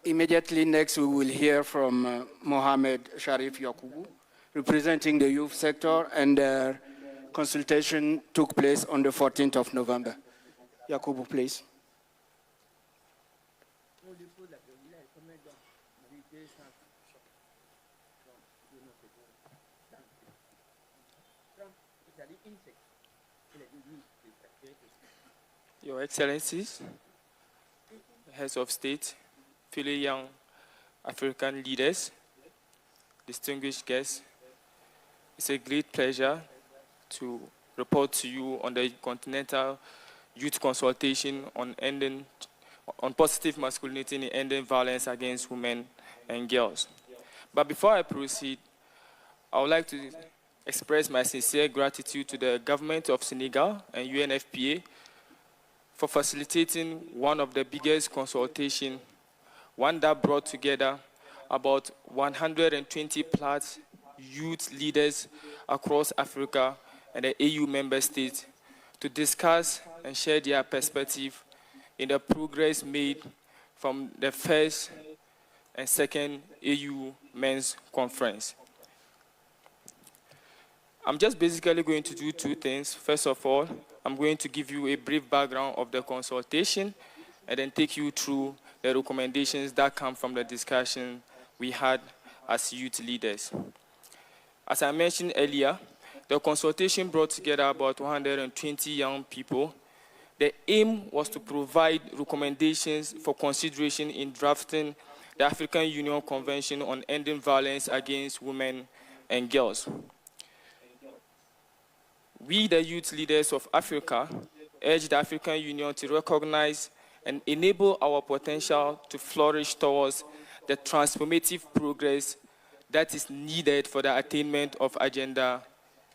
Immediately next, we will hear from Mohammed Sherif Yakubu, representing the youth sector, and consultation took place on the 14th of November. Yakubu, please. Your Excellencies, Heads of State, fellow young African leaders, distinguished guests, it's a great pleasure to report to you on the Continental Youth Consultation on positive masculinity and ending violence against women and girls. But before I proceed, I would like to express my sincere gratitude to the government of Senegal and UNFPA for facilitating one of the biggest consultations, one that brought together about 120 plus youth leaders across Africa and the AU member states to discuss and share their perspective in the progress made from the first and second AU Men's Conference. I'm just basically going to do two things. First of all, I'm going to give you a brief background of the consultation and then take you through the recommendations that come from the discussion we had as youth leaders. As I mentioned earlier, the consultation brought together about 120 young people. The aim was to provide recommendations for consideration in drafting the African Union Convention on Ending Violence Against Women and Girls. We, the youth leaders of Africa, urge the African Union to recognize and enable our potential to flourish towards the transformative progress that is needed for the attainment of Agenda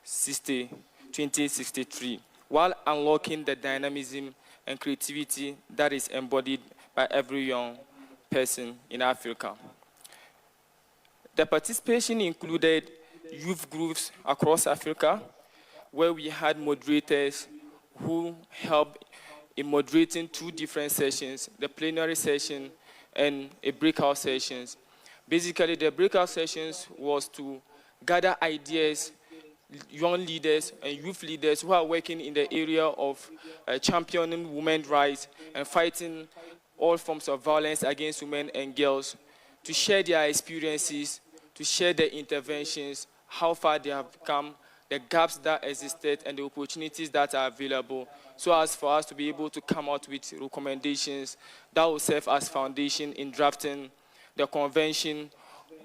2063, while unlocking the dynamism and creativity that is embodied by every young person in Africa. The participation included youth groups across Africa, where we had moderators who helped in moderating two different sessions, the plenary session and a breakout sessions. Basically, the breakout sessions was to gather ideas, young leaders and youth leaders who are working in the area of championing women's rights and fighting all forms of violence against women and girls, to share their experiences, to share their interventions, how far they have come, the gaps that existed and the opportunities that are available, so as for us to be able to come out with recommendations that will serve as foundation in drafting the Convention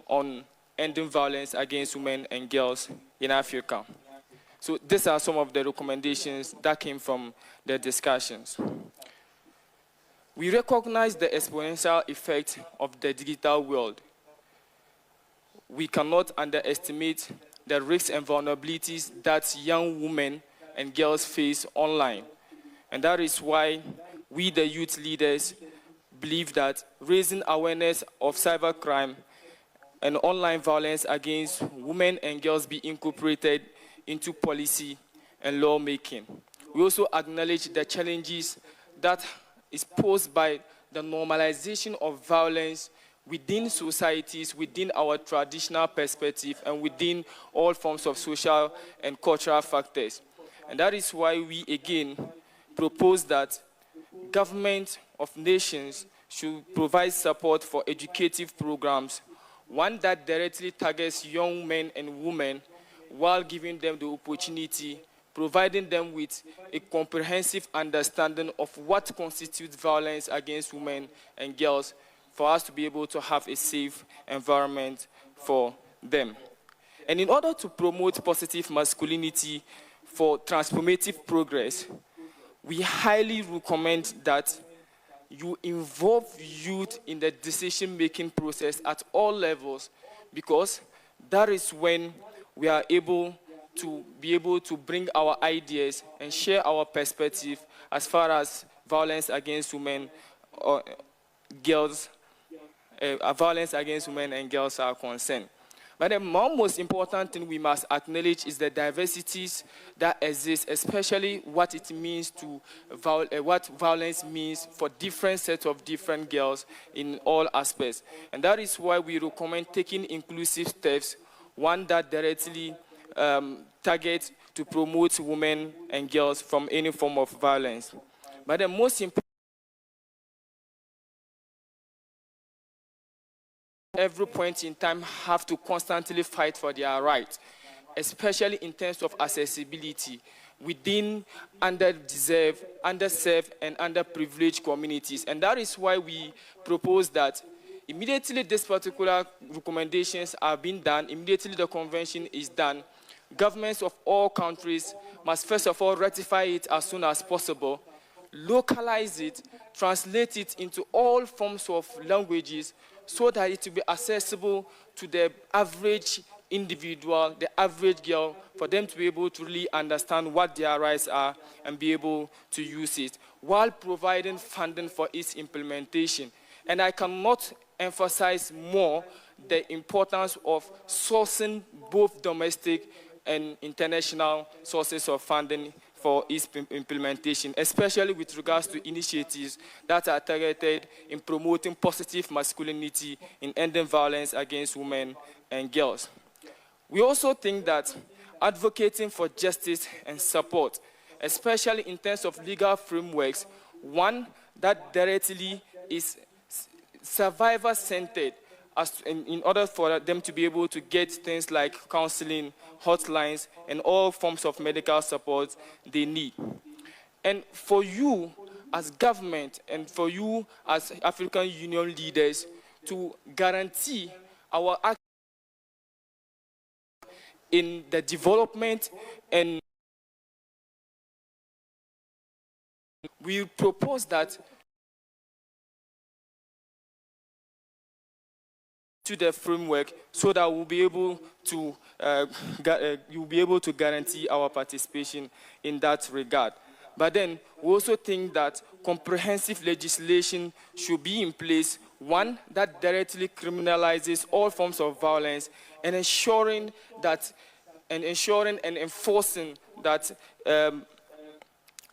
on Ending Violence Against Women and Girls in Africa. So these are some of the recommendations that came from the discussions. We recognize the exponential effect of the digital world. We cannot underestimate the risks and vulnerabilities that young women and girls face online. And that is why we, the youth leaders, believe that raising awareness of cybercrime and online violence against women and girls be incorporated into policy and lawmaking. We also acknowledge the challenges that is posed by the normalization of violence within societies, within our traditional perspective, and within all forms of social and cultural factors. And that is why we, again, propose that government of nations should provide support for educative programs, one that directly targets young men and women while giving them the opportunity, providing them with a comprehensive understanding of what constitutes violence against women and girls, for us to be able to have a safe environment for them. And in order to promote positive masculinity for transformative progress, we highly recommend that you involve youth in the decision-making process at all levels, because that is when we are able to bring our ideas and share our perspective as far as violence against women or girls, violence against women and girls are concerned. But the most important thing we must acknowledge is the diversities that exist, especially what it means to what violence means for different sets of different girls in all aspects. And that is why we recommend taking inclusive steps, one that directly targets to promote women and girls from any form of violence. But the most important, every point in time have to constantly fight for their rights, especially in terms of accessibility within underserved, and underprivileged communities. And that is why we propose that immediately these particular recommendations are being done, immediately the convention is done, governments of all countries must first of all ratify it as soon as possible, localize it, translate it into all forms of languages so that it will be accessible to the average individual, the average girl, for them to be able to really understand what their rights are and be able to use it, while providing funding for its implementation. And I cannot emphasize more the importance of sourcing both domestic and international sources of funding for its implementation, especially with regards to initiatives that are targeted in promoting positive masculinity, in ending violence against women and girls. We also think that advocating for justice and support, especially in terms of legal frameworks, one that directly is survivor-centered, in order for them to be able to get things like counseling, hotlines, and all forms of medical support they need. And for you as government and for you as African Union leaders to guarantee our action in the development, and we propose that to the framework so that we'll be able to you'll be able to guarantee our participation in that regard. But then we also think that comprehensive legislation should be in place, one that directly criminalizes all forms of violence, and ensuring and enforcing that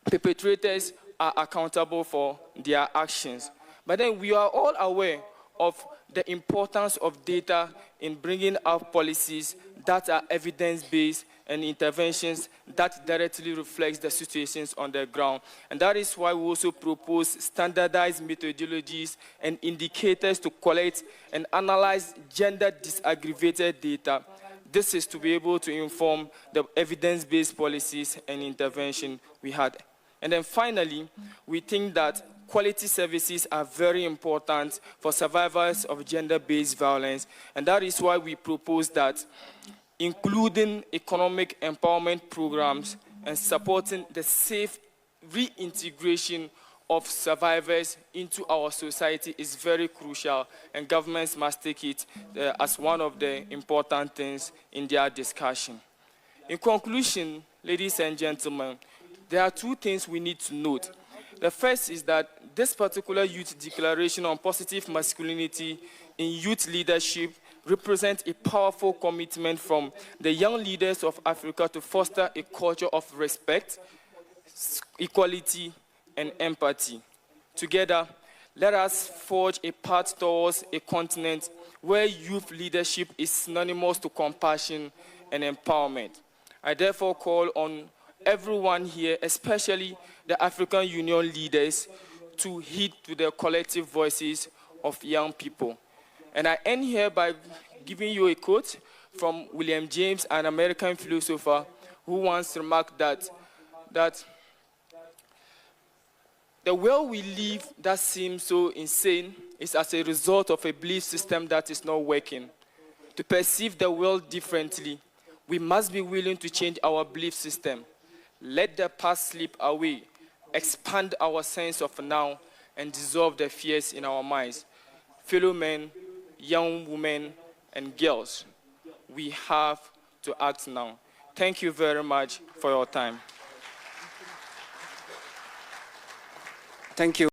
perpetrators are accountable for their actions. But then we are all aware of the importance of data in bringing out policies that are evidence-based and interventions that directly reflects the situations on the ground. And that is why we also propose standardized methodologies and indicators to collect and analyze gender disaggregated data. This is to be able to inform the evidence-based policies and intervention we had. And then finally, we think that quality services are very important for survivors of gender-based violence, and that is why we propose that including economic empowerment programs and supporting the safe reintegration of survivors into our society is very crucial, and governments must take it as one of the important things in their discussion. In conclusion, ladies and gentlemen, there are two things we need to note. The first is that this particular youth declaration on positive masculinity in youth leadership represents a powerful commitment from the young leaders of Africa to foster a culture of respect, equality, and empathy. Together, let us forge a path towards a continent where youth leadership is synonymous to compassion and empowerment. I therefore call on everyone here, especially the African Union leaders, to heed to the collective voices of young people. And I end here by giving you a quote from William James, an American philosopher, who once remarked that the world we live that seems so insane is as a result of a belief system that is not working. To perceive the world differently, we must be willing to change our belief system. Let the past slip away, expand our sense of now, and dissolve the fears in our minds. Fellow men, young women, and girls, we have to act now. Thank you very much for your time. Thank you.